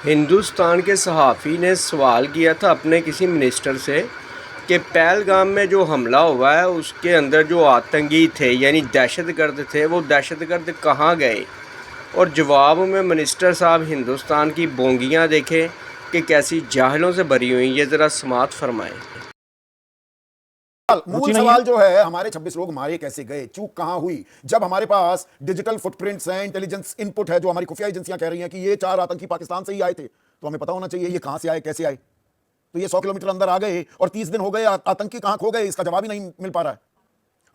हिंदुस्तान के सहाफ़ी ने सवाल किया था अपने किसी मिनिस्टर से कि पहलगाम में जो हमला हुआ है उसके अंदर जो आतंकी थे यानी दहशतगर्द थे वो दहशतगर्द कहाँ गए। और जवाब में मिनिस्टर साहब हिंदुस्तान की बोंगियाँ देखें कि कैसी जाहिलों से भरी हुई, ये ज़रा समात फरमाएं। मूल सवाल जो है हमारे 26 लोग मारे कैसे गए, चूक कहां हुई। जब हमारे पास डिजिटल फुटप्रिंट्स हैं, इंटेलिजेंस इनपुट है, जो हमारी खुफिया एजेंसियां कह रही हैं कि ये 4 आतंकी पाकिस्तान से ही आए थे, तो हमें पता होना चाहिए ये कहां से आए, कैसे आए। तो ये 100 किलोमीटर अंदर आ गए और 30 दिन हो गए, आतंकी कहां खो गए, इसका जवाब ही नहीं मिल पा रहा है।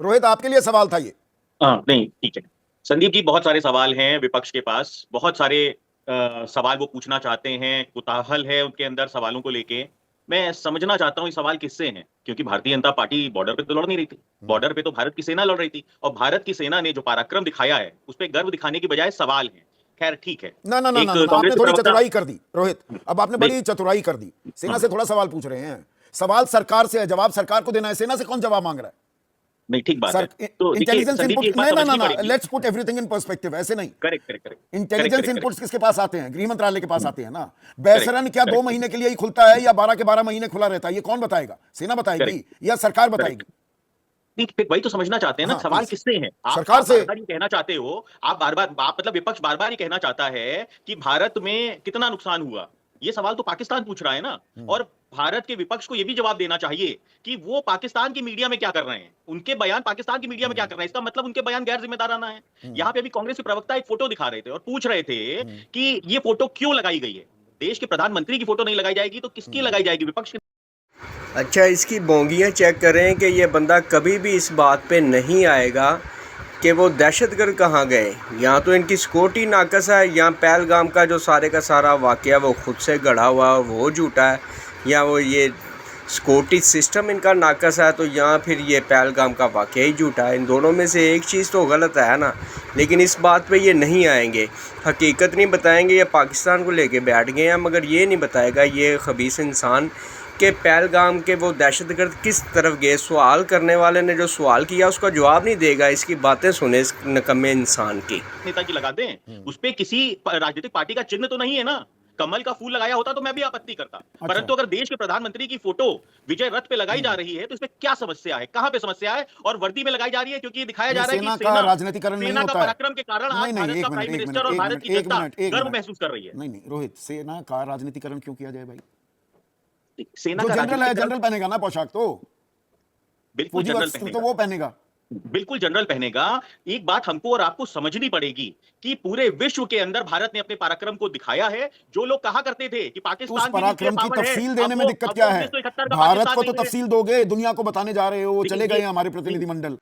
रोहित, आपके लिए सवाल था ये। हाँ, नहीं, ठीक है संदीप जी, बहुत सारे सवाल हैं विपक्ष के पास, बहुत सारे सवाल वो पूछना चाहते हैं, कुतूहल है उनके अंदर सवालों को लेके। मैं समझना चाहता हूँ ये सवाल किससे हैं, क्योंकि भारतीय जनता पार्टी बॉर्डर पे तो लड़ नहीं रही थी। बॉर्डर पे तो भारत की सेना लड़ रही थी, और भारत की सेना ने जो पराक्रम दिखाया है उस पर गर्व दिखाने की बजाय सवाल है। खैर ठीक है। ना ना ना ना, आपने थोड़ी चतुराई कर दी रोहित, अब आपने बड़ी चतुराई कर दी। सेना से थोड़ा सवाल पूछ रहे हैं, सवाल सरकार से है, जवाब सरकार को देना है, सेना से कौन जवाब मांग रहा है। नहीं, ठीक बात है। तो इंटेलिजेंस इनपुट, ना ना, let's put everything in perspective, ऐसे नहीं। करेक्ट। इंटेलिजेंस इनपुट्स किसके पास आते हैं, गृह मंत्रालय के पास आते हैं ना। बैसरन क्या 2 महीने के लिए ही खुलता है या 12 के 12 महीने खुला रहता है, ये कौन बताएगा। सेना बताएगी या सरकार बताएगी। नहीं, वही तो समझना चाहते हैं ना। सवाल किससे है, आप सरकार से। बार-बार ये कहना चाहते हो, आप बार-बार, मतलब विपक्ष बार-बार ये कहना चाहता है कि भारत में कितना नुकसान हुआ। ये सवाल तो पाकिस्तान पूछ रहा है ना। और भारत के विपक्ष को ये भी जवाब देना चाहिए कि वो पाकिस्तान की मीडिया में क्या कर रहे हैं, उनके बयान पाकिस्तान की मीडिया में क्या कर रहे हैं। इसका मतलब उनके बयान गैर जिम्मेदाराना है। यहाँ पे अभी कांग्रेस के प्रवक्ता एक फोटो दिखा रहे थे और पूछ रहे थे कि ये फोटो क्यों लगाई गई है। देश के प्रधानमंत्री की फोटो नहीं लगाई जाएगी तो किसकी लगाई जाएगी, विपक्ष की। अच्छा, इसकी बोंगियाँ चेक करें कि ये बंदा कभी भी इस बात पे नहीं आएगा कि वो दहशतगर्द कहाँ गए। यहाँ तो इनकी सिक्योरिटी नाकस है, यहाँ पहलगाम का जो सारे का सारा वाक़या वो खुद से गढ़ा हुआ वो झूठा है, या वो ये सिक्योरिटी सिस्टम इनका नाकस है, तो यहाँ फिर ये पहलगाम का वाक़या ही झूठा है। इन दोनों में से एक चीज़ तो गलत है ना। लेकिन इस बात पे ये नहीं आएंगे, हकीकत नहीं बताएंगे। ये पाकिस्तान को लेके बैठ गए हैं, मगर ये नहीं बताएगा ये खबीस इंसान कि पहलगाम के वो दहशतगर्द किस तरफ गए। सवाल करने वाले ने जो सवाल किया उसका जवाब नहीं देगा। इसकी बातें सुने इस नकम्मे इंसान की। नेता की लगा दें, उस पे किसी राजनीतिक पार्टी का चिन्ह तो नहीं है ना। कमल का फूल लगाया होता तो मैं भी आपत्ति करता। परंतु अगर देश के प्रधानमंत्री की फोटो विजय रथ पे लगाई जा रही है तो इसमें क्या समस्या है, कहां पे समस्या है। और वर्दी में लगाई जा रही है क्योंकि ये दिखाया जा रहा है कि सेना का राजनीतिकरण नहीं होता है। पराक्रम के कारण आज भारत का प्राइम मिनिस्टर और भारत की जनता गर्व महसूस कर रही है। नहीं रोहित, सेना का राजनीतिकरण क्यों किया जाए भाई। सेना जो का जनरल है, जनरल पहनेगा ना पोशाक, तो बिल्कुल जनरल पहनेगा, तो वो पहनेगा। बिल्कुल जनरल पहनेगा। एक बात हमको और आपको समझनी पड़ेगी कि पूरे विश्व के अंदर भारत ने अपने पराक्रम को दिखाया है। जो लोग कहा करते थे कि पाकिस्तान उस पराक्रम की तफसील देने में दिक्कत क्या है। भारत को तो तफसील दोगे, दुनिया को बताने जा रहे हो, चले गए हमारे प्रतिनिधिमंडल।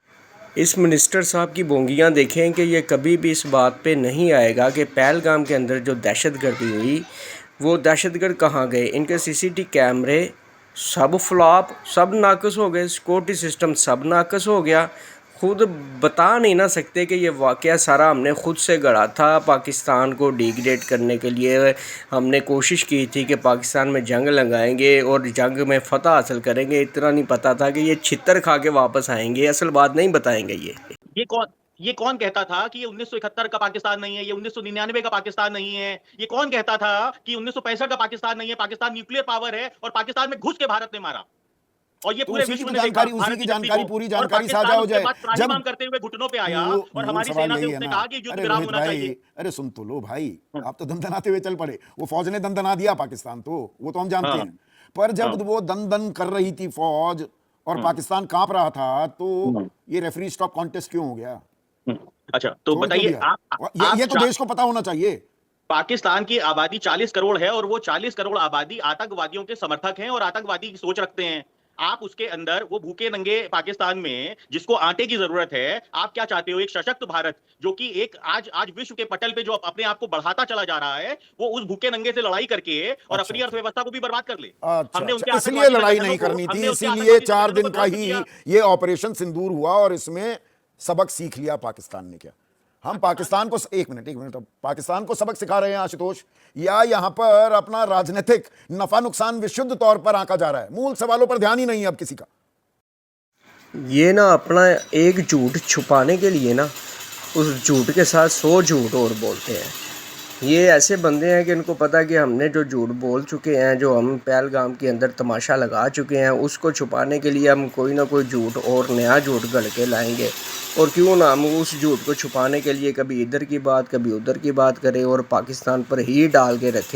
इस मिनिस्टर साहब की बोंगियाँ देखें कि ये कभी भी इस बात पे नहीं आएगा कि पहलगाम के अंदर जो दहशतगर्दी हुई वो दहशतगर्द कहाँ गए। इनके सीसीटीवी कैमरे सब फ्लॉप, सब नाकस हो गए, सिक्योरिटी सिस्टम सब नाकस हो गया। खुद बता नहीं ना सकते कि ये वाक़या सारा हमने खुद से गढ़ा था। पाकिस्तान को डिग्रेड करने के लिए हमने कोशिश की थी कि पाकिस्तान में जंग लगाएंगे और जंग में फ़तह हासिल करेंगे। इतना नहीं पता था कि ये छितर खा के वापस आएंगे। असल बात नहीं बताएंगे। ये कौन कहता था कि ये 1971 का पाकिस्तान नहीं है, ये 1999 का पाकिस्तान नहीं है। ये कौन कहता था कि 1965 का पाकिस्तान नहीं है, पाकिस्तान न्यूक्लियर पावर है और पाकिस्तान में घुस के भारत ने मारा। और ये पूरे विश्व ने देखा, उसी की जानकारी, पूरी जानकारी साझा हो जाए। जब करते हुए घुटनों पे आया और हमारी सेना से उसने कहा कि युद्ध विराम होना चाहिए। अरे सुन तो लो भाई, आप तो दंदनाते हुए चल पड़े। वो फौज ने दंदना दिया पाकिस्तान, तो वो तो हम जानते हैं। पर जब वो दंदन कर रही थी फौज और पाकिस्तान कांप रहा था, तो ये रेफरी स्टॉप कॉन्टेस्ट क्यों हो गया। अच्छा, तो बताइए ये तो देश को पता होना चाहिए। पाकिस्तान की आबादी 40 करोड़ है और वो 40 करोड़ आबादी आतंकवादियों के समर्थक हैं और आतंकवादी की सोच रखते हैं। आप उसके अंदर वो भूखे नंगे पाकिस्तान में जिसको आटे की जरूरत है, आप क्या चाहते हो? एक सशक्त भारत जो कि एक आज विश्व के पटल पे जो अपने आप को बढ़ाता चला जा रहा है, वो उस भूखे नंगे से लड़ाई करके और अपनी अर्थव्यवस्था को भी बर्बाद कर ले। हमने उनके इसलिए लड़ाई नहीं करनी थी, इसीलिए 4 दिन का ही ये ऑपरेशन सिंदूर हुआ और इसमें सबक सीख लिया पाकिस्तान ने। क्या हम पाकिस्तान को एक मिनट पाकिस्तान को सबक सिखा रहे हैं आशुतोष, या यहां पर अपना राजनीतिक नफा नुकसान विशुद्ध तौर पर आंका जा रहा है। मूल सवालों पर ध्यान ही नहीं है अब किसी का। ये ना अपना एक झूठ छुपाने के लिए ना उस झूठ के साथ 100 झूठ और बोलते हैं। ये ऐसे बंदे हैं कि इनको पता है कि हमने जो झूठ बोल चुके हैं, जो हम पहलगाम के अंदर तमाशा लगा चुके हैं, उसको छुपाने के लिए हम कोई ना कोई झूठ और नया झूठ गढ़ के लाएंगे। और क्यों ना हम उस झूठ को छुपाने के लिए कभी इधर की बात कभी उधर की बात करें और पाकिस्तान पर ही डाल के रखें।